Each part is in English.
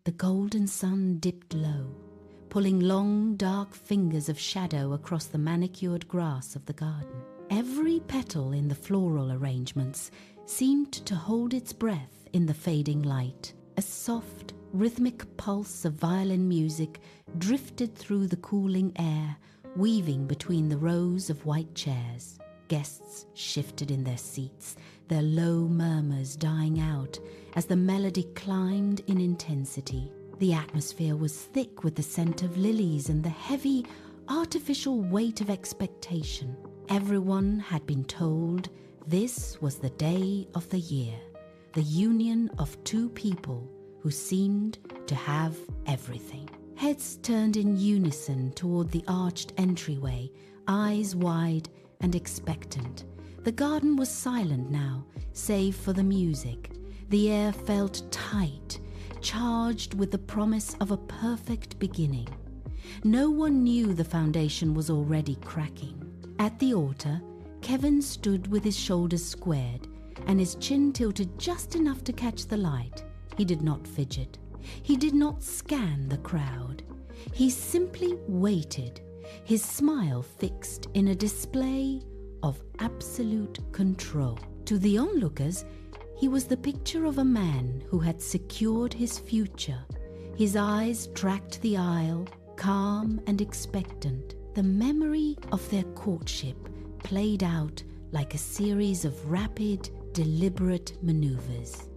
The golden sun dipped low, pulling long, dark fingers of shadow across the manicured grass of the garden. Every petal in the floral arrangements seemed to hold its breath in the fading light. A soft, rhythmic pulse of violin music drifted through the cooling air, weaving between the rows of white chairs. Guests shifted in their seats, their low murmurs dying out as the melody climbed in intensity. The atmosphere was thick with the scent of lilies and the heavy, artificial weight of expectation. Everyone had been told this was the day of the year, the union of two people who seemed to have everything. Heads turned in unison toward the arched entryway, eyes wide and expectant. The garden was silent now, save for the music. The air felt tight, charged with the promise of a perfect beginning. No one knew the foundation was already cracking. At the altar, Kevin stood with his shoulders squared and his chin tilted just enough to catch the light. He did not fidget. He did not scan the crowd. He simply waited, his smile fixed in a display of absolute control. To the onlookers, he was the picture of a man who had secured his future. His eyes tracked the aisle, calm and expectant. The memory of their courtship played out like a series of rapid, deliberate maneuvers.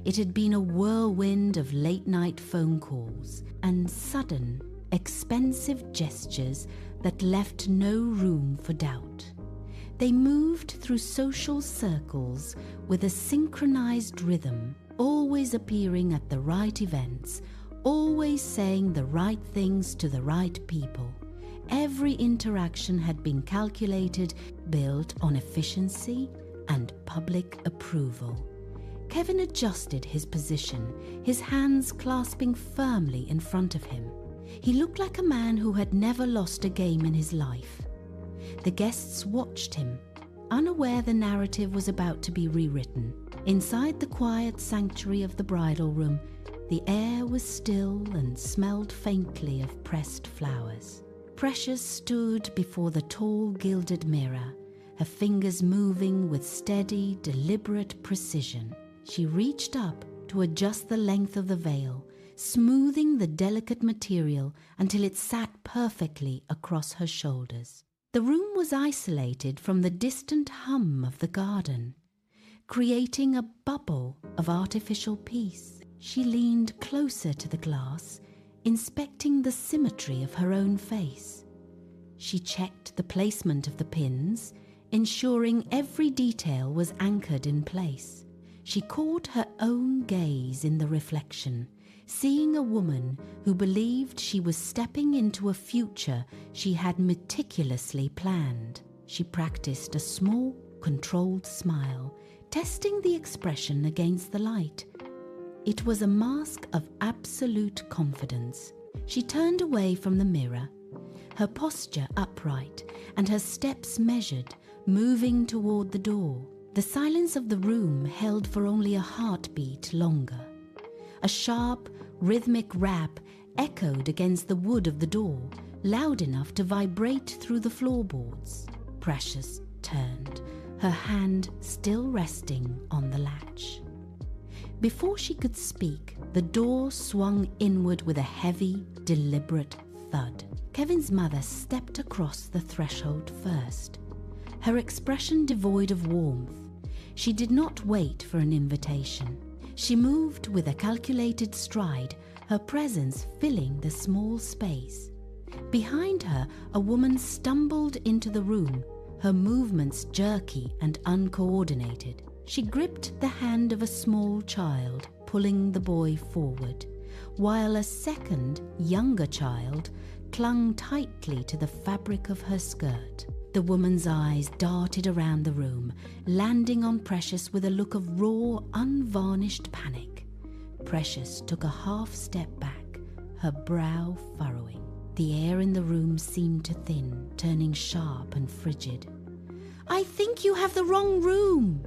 It had been a whirlwind of late-night phone calls and sudden, expensive gestures that left no room for doubt. They moved through social circles with a synchronized rhythm, always appearing at the right events, always saying the right things to the right people. Every interaction had been calculated, built on efficiency and public approval. Kevin adjusted his position, his hands clasping firmly in front of him. He looked like a man who had never lost a game in his life. The guests watched him, unaware the narrative was about to be rewritten. Inside the quiet sanctuary of the bridal room, the air was still and smelled faintly of pressed flowers. Precious stood before the tall gilded mirror, her fingers moving with steady, deliberate precision. She reached up to adjust the length of the veil, smoothing the delicate material until it sat perfectly across her shoulders. The room was isolated from the distant hum of the garden, creating a bubble of artificial peace. She leaned closer to the glass, inspecting the symmetry of her own face. She checked the placement of the pins, ensuring every detail was anchored in place. She caught her own gaze in the reflection, seeing a woman who believed she was stepping into a future she had meticulously planned. She practiced a small, controlled smile, testing the expression against the light. It was a mask of absolute confidence. She turned away from the mirror, her posture upright and her steps measured, moving toward the door. The silence of the room held for only a heartbeat longer. A sharp, rhythmic rap echoed against the wood of the door, loud enough to vibrate through the floorboards. Precious turned, her hand still resting on the latch. Before she could speak, the door swung inward with a heavy, deliberate thud. Kevin's mother stepped across the threshold first, her expression devoid of warmth. She did not wait for an invitation. She moved with a calculated stride, her presence filling the small space. Behind her, a woman stumbled into the room, her movements jerky and uncoordinated. She gripped the hand of a small child, pulling the boy forward, while a second, younger child clung tightly to the fabric of her skirt. The woman's eyes darted around the room, landing on Precious with a look of raw, unvarnished panic. Precious took a half step back, her brow furrowing. The air in the room seemed to thin, turning sharp and frigid. "I think you have the wrong room,"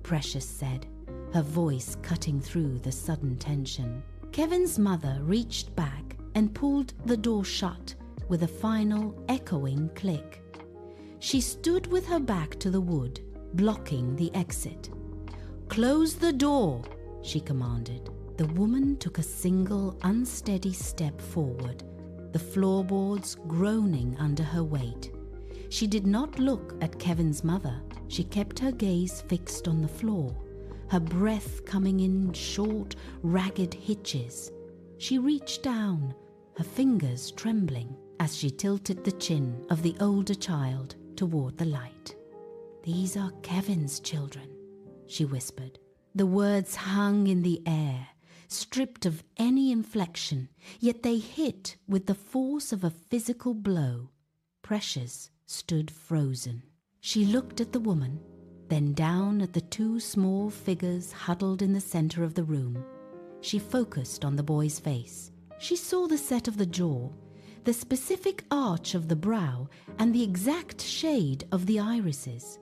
Precious said, her voice cutting through the sudden tension. Kevin's mother reached back and pulled the door shut with a final echoing click. She stood with her back to the wood, blocking the exit. "Close the door," she commanded. The woman took a single unsteady step forward, the floorboards groaning under her weight. She did not look at Kevin's mother. She kept her gaze fixed on the floor, her breath coming in short, ragged hitches. She reached down, her fingers trembling, as she tilted the chin of the older child toward the light. "These are Kevin's children," she whispered. The words hung in the air, stripped of any inflection, yet they hit with the force of a physical blow. Precious stood frozen. She looked at the woman, then down at the two small figures huddled in the center of the room. She focused on the boy's face. She saw the set of the jaw, the specific arch of the brow, and the exact shade of the irises.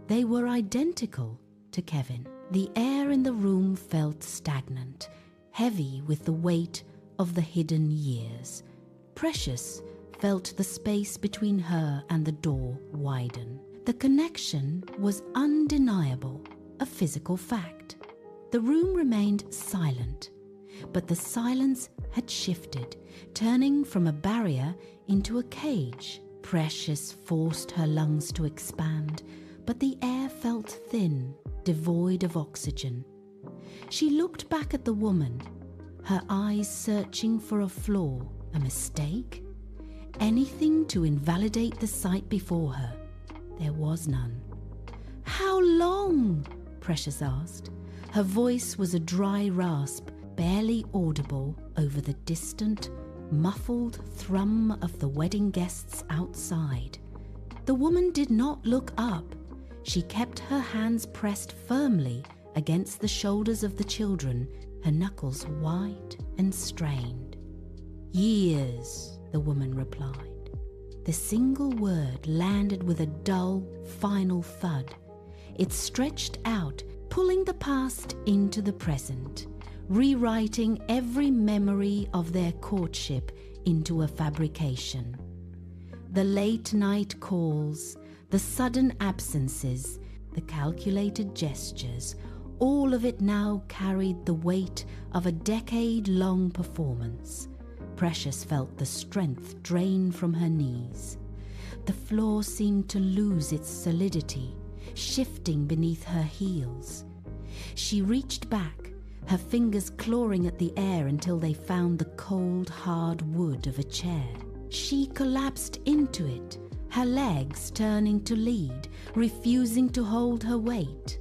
They were identical to Kevin. The air in the room felt stagnant, heavy with the weight of the hidden years. Precious felt the space between her and the door widen. The connection was undeniable, a physical fact. The room remained silent, but the silence had shifted, turning from a barrier into a cage. Precious forced her lungs to expand, but the air felt thin, devoid of oxygen. She looked back at the woman, her eyes searching for a flaw, a mistake, anything to invalidate the sight before her. There was none. "How long?" Precious asked. Her voice was a dry rasp, barely audible over the distant, muffled thrum of the wedding guests outside. The woman did not look up. She kept her hands pressed firmly against the shoulders of the children, her knuckles white and strained. "Years," the woman replied. The single word landed with a dull, final thud. It stretched out, pulling the past into the present, rewriting every memory of their courtship into a fabrication. The late-night calls, the sudden absences, the calculated gestures, all of it now carried the weight of a decade-long performance. Precious felt the strength drain from her knees. The floor seemed to lose its solidity, shifting beneath her heels. She reached back, her fingers clawing at the air until they found the cold, hard wood of a chair. She collapsed into it, her legs turning to lead, refusing to hold her weight.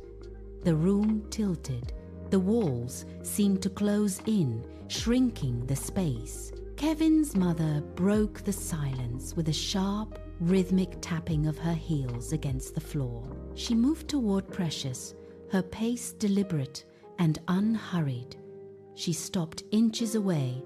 The room tilted. The walls seemed to close in, shrinking the space. Kevin's mother broke the silence with a sharp, rhythmic tapping of her heels against the floor. She moved toward Precious, her pace deliberate and unhurried. She stopped inches away,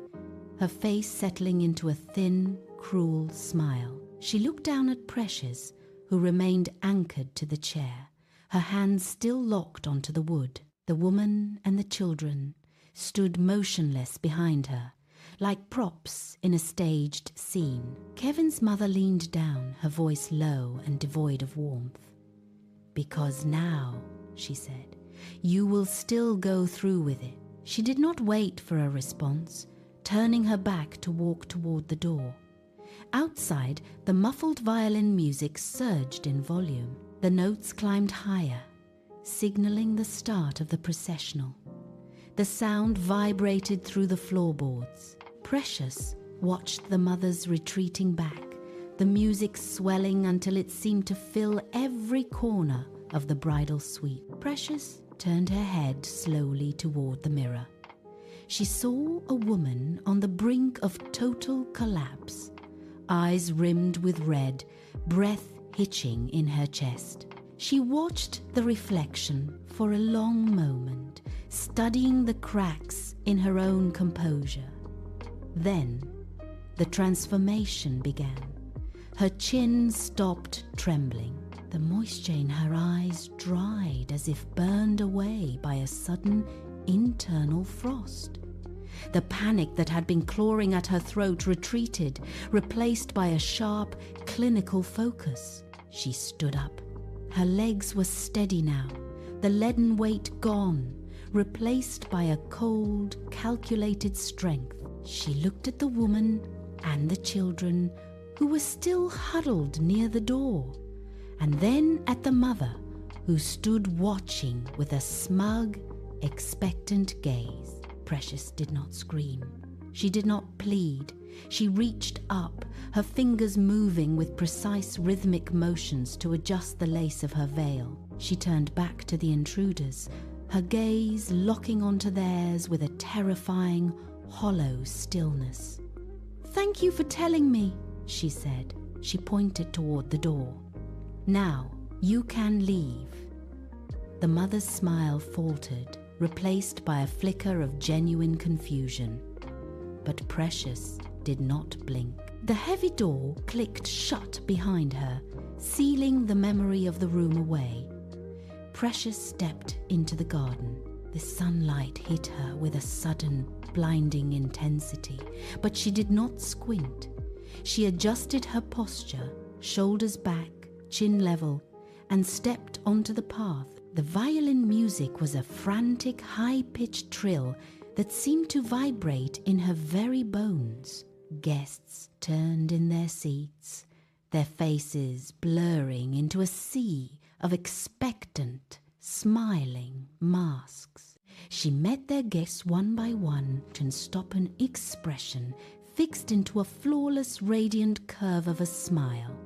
her face settling into a thin, cruel smile. She looked down at Precious, who remained anchored to the chair, her hands still locked onto the wood. The woman and the children stood motionless behind her, like props in a staged scene. Kevin's mother leaned down, her voice low and devoid of warmth. "Because now," she said, "you will still go through with it." She did not wait for a response, turning her back to walk toward the door. Outside, the muffled violin music surged in volume. The notes climbed higher, signaling the start of the processional. The sound vibrated through the floorboards. Precious watched the mothers retreating back, the music swelling until it seemed to fill every corner of the bridal suite. Precious turned her head slowly toward the mirror. She saw a woman on the brink of total collapse, eyes rimmed with red, breath hitching in her chest. She watched the reflection for a long moment, studying the cracks in her own composure. Then, the transformation began. Her chin stopped trembling. The moisture in her eyes dried as if burned away by a sudden internal frost. The panic that had been clawing at her throat retreated, replaced by a sharp, clinical focus. She stood up. Her legs were steady now, the leaden weight gone, replaced by a cold, calculated strength. She looked at the woman and the children, who were still huddled near the door, and then at the mother, who stood watching with a smug, expectant gaze. Precious did not scream. She did not plead. She reached up, her fingers moving with precise rhythmic motions to adjust the lace of her veil. She turned back to the intruders, her gaze locking onto theirs with a terrifying, hollow stillness. "Thank you for telling me," she said. She pointed toward the door. "Now, you can leave." The mother's smile faltered, replaced by a flicker of genuine confusion. But Precious did not blink. The heavy door clicked shut behind her, sealing the memory of the room away. Precious stepped into the garden. The sunlight hit her with a sudden, blinding intensity, but she did not squint. She adjusted her posture, shoulders back, chin level, and stepped onto the path. The violin music was a frantic, high-pitched trill that seemed to vibrate in her very bones. Guests turned in their seats, their faces blurring into a sea of expectant, smiling masks. She met their guests one by one and stopped an expression fixed into a flawless, radiant curve of a smile.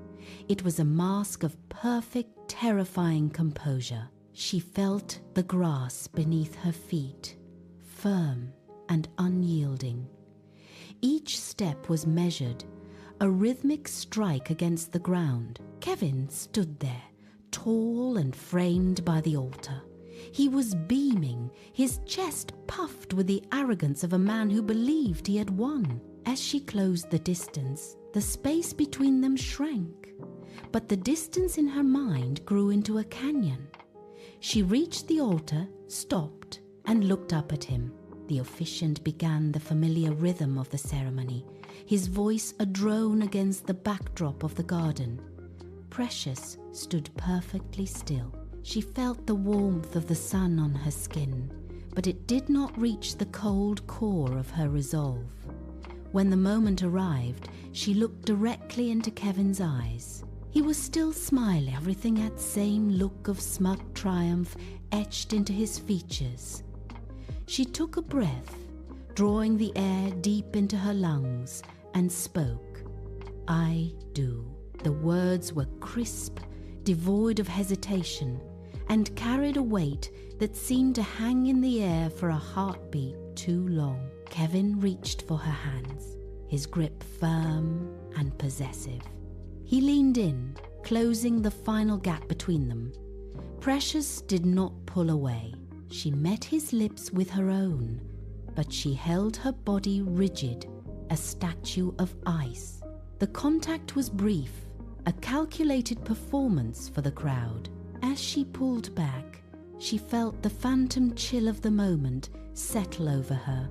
It was a mask of perfect, terrifying composure. She felt the grass beneath her feet, firm and unyielding. Each step was measured, a rhythmic strike against the ground. Kevin stood there, tall and framed by the altar. He was beaming, his chest puffed with the arrogance of a man who believed he had won. As she closed the distance, the space between them shrank, but the distance in her mind grew into a canyon. She reached the altar, stopped, and looked up at him. The officiant began the familiar rhythm of the ceremony, his voice a drone against the backdrop of the garden. Precious stood perfectly still. She felt the warmth of the sun on her skin, but it did not reach the cold core of her resolve. When the moment arrived, she looked directly into Kevin's eyes. He was still smiling, everything had the same look of smug triumph etched into his features. She took a breath, drawing the air deep into her lungs, and spoke. "I do." The words were crisp, devoid of hesitation, and carried a weight that seemed to hang in the air for a heartbeat too long. Kevin reached for her hands, his grip firm and possessive. He leaned in, closing the final gap between them. Precious did not pull away. She met his lips with her own, but she held her body rigid, a statue of ice. The contact was brief, a calculated performance for the crowd. As she pulled back, she felt the phantom chill of the moment settle over her.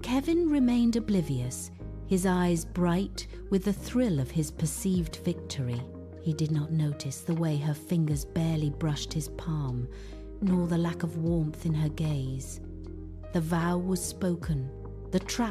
Kevin remained oblivious, his eyes bright with the thrill of his perceived victory. He did not notice the way her fingers barely brushed his palm, nor the lack of warmth in her gaze. The vow was spoken, the trap